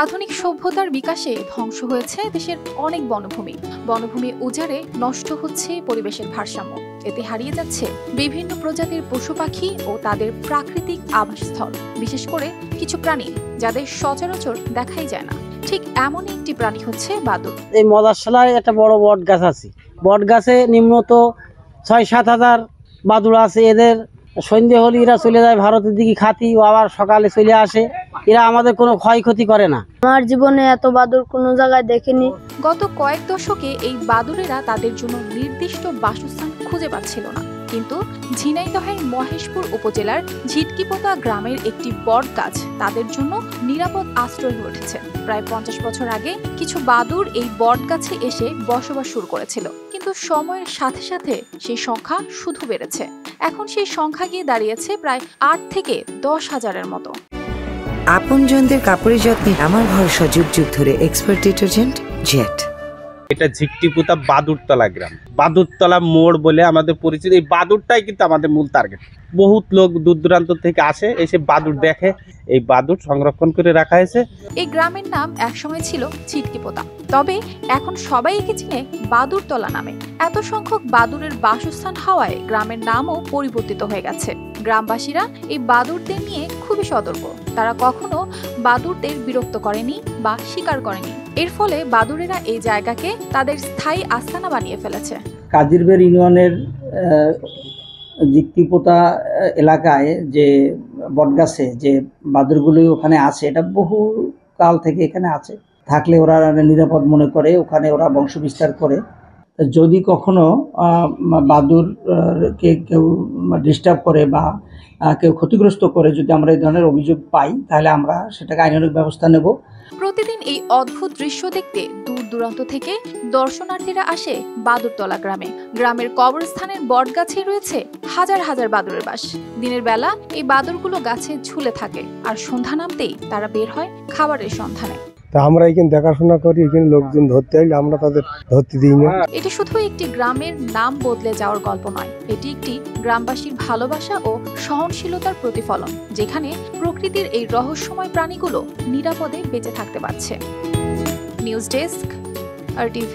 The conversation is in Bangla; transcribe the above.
আধুনিক সভ্যতার বিকাশে ধ্বংস হয়েছে দেশের অনেক বনভূমি। বনভূমি উজাড়ে নষ্ট হচ্ছে পরিবেশের ভারসাম্য। এতে হারিয়ে যাচ্ছে বিভিন্ন প্রজাতির পশু পাখি ও তাদের প্রাকৃতিক আবাসস্থল, বিশেষ করে কিছু প্রাণী যাদের সচরাচর দেখাই যায় না। ঠিক এমনই একটি প্রাণী হচ্ছে বাদুড়। এই মদারশালায় একটা বড় বট গাছ আছে। বট গাছে নিম্নত ৬-৭ হাজার বাদুড় আছে। এদের সন্ধ্যে হলে এরা চলে যায় ভারতের দিকে খাতি, ও আবার সকালে চলে আসে। এরা আমাদের কোনো ক্ষয়ক্ষতি করে না। আমার জীবনে এত বাদুড় কোনো জায়গায় দেখিনি। গত কয়েক দশকে এই বাদুড়েরা তাদের জন্য নির্দিষ্ট বাসস্থান খুঁজে পাচ্ছিল না, কিন্তু ঝিনাইদহের মহেশপুর উপজেলার ঝিটকিপোতা গ্রামের একটি বট গাছ তাদের জন্য নিরাপদ আশ্রয় হয়ে উঠেছে। প্রায় ৫০ বছর আগে কিছু বাদুড় এই বট গাছে এসে বসবাস শুরু করেছিল, কিন্তু সময়ের সাথে সাথে সেই সংখ্যা শুধু বেড়েছে। এখন সেই সংখ্যা গিয়ে দাঁড়িয়েছে প্রায় ৮ থেকে ১০ হাজারের মতো। আপনজনদের কাপড়ের যত্নে আমার ভরসা যুগ যুগ ধরে এক্সপার্ট ডিটারজেন্ট জেট। এটা ঝিকটিপুতা বাদুরতলা গ্রাম, বাদুরতলা মোড় বলে আমাদের পরিচিত। এই বাদুরটাই কিন্তু আমাদের মূল টার্গেট। বহুত লোক দূর দূরান্ত থেকে আসে, এসে বাদুর দেখে। এই বাদুর সংরক্ষণ করে রাখা হয়েছে। এই গ্রামের নাম একসময় ছিল ঝিটকিপোতা, তবে এখন সবাই একে চিনে বাদুরতলা নামে। এত সংখ্যক বাদুরের বাসস্থান হওয়ায় গ্রামের নামও পরিবর্তিত হয়ে গেছে। গ্রামবাসীরা এই বাদুরদের নিয়ে খুবই সতর্ক। তারা কখনো বাদুরদের বিরক্ত করেনি বা শিকার করেনি। এর ফলে বাদুড়েরা এই জায়গাকে তাদের স্থায়ী আস্তানা বানিয়ে ফেলেছে। কাজিরবের ইউনিয়নের ঝিটকিপোতা এলাকায় যে বটগাছে যে বাদুড়গুলো ওখানে আছে, এটা বহু কাল থেকে এখানে আছে। থাকলে ওরা নিরাপদ মনে করে, ওখানে ওরা বংশ বিস্তার করে। যদি কখনো বাদুড়কে কেউ ডিস্টার্ব করে বা কেউ ক্ষতিগ্রস্ত করে, যদি আমরা এই ধরনের অভিযোগ পাই, তাহলে আমরা সেটাকে আইনানুগ ব্যবস্থা নেব। প্রতিদিন এই অদ্ভুত দৃশ্য দেখতে দূর দূরান্ত থেকে দর্শনার্থীরা আসে বাদুরতলা গ্রামে। গ্রামের কবরস্থানের বটগাছে রয়েছে হাজার হাজার বাদুড়ের বাস। দিনের বেলা এই বাদুড়গুলো গাছে ঝুলে থাকে, আর সন্ধ্যা নামতেই তারা বের হয় খাবারের সন্ধানে। তা আমরা এখানে দেখাশোনা করি, এখানে লোকজন ধরতে আইলে আমরা তাদের ধরতে দিই না। এটি শুধু একটি গ্রামের নাম বদলে যাওয়ার গল্প নয়, এটি একটি গ্রামবাসীর ভালোবাসা ও সহনশীলতার প্রতিফলন, যেখানে প্রকৃতির এই রহস্যময় প্রাণীগুলো নিরাপদে বেঁচে থাকতে পারছে। News desk, RTV।